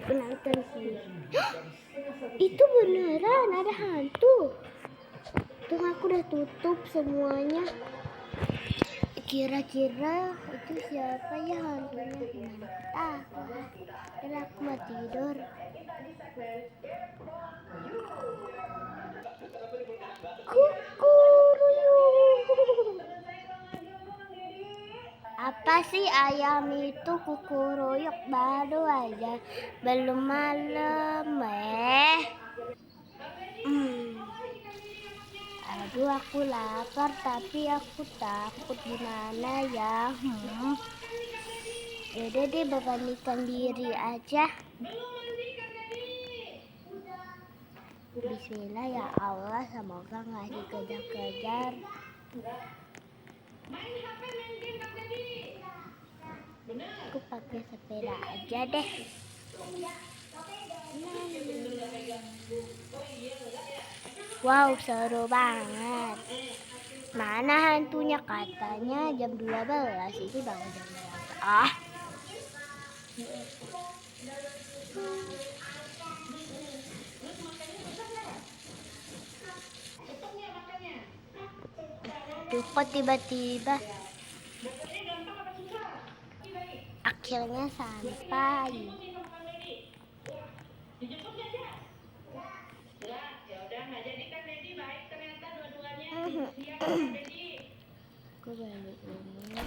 penonton sih. Itu beneran ada hantu. Tuh aku udah tutup semuanya. Kira-kira itu siapa ya hantunya? Mantap. Dan aku mau tidur. Kukuruyuk. Apa sih ayam itu kukuruyuk baru aja, belum malam Aduh aku lapar tapi aku takut gimana ya. Yaudah deh beranikan diri aja. Bismillah ya Allah, semoga nggak dikejar-kejar. Aku pakai sepeda aja deh. Wow, seru banget. Mana hantunya? Katanya jam 12. Ini baru jam 12. Tuh kok tiba-tiba akhirnya sampai. Aku balik ini.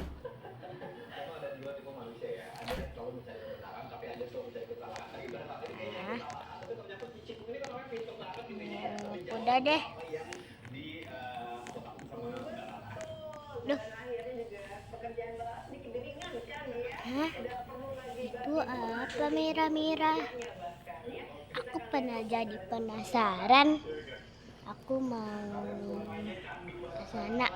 Udah deh. Duh. Hah? Itu apa merah-merah? Aku pernah jadi penasaran. Aku mau ke sana.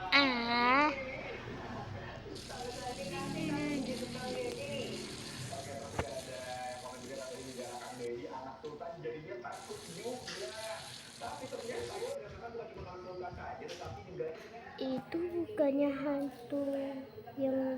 Itu bukannya hantu yang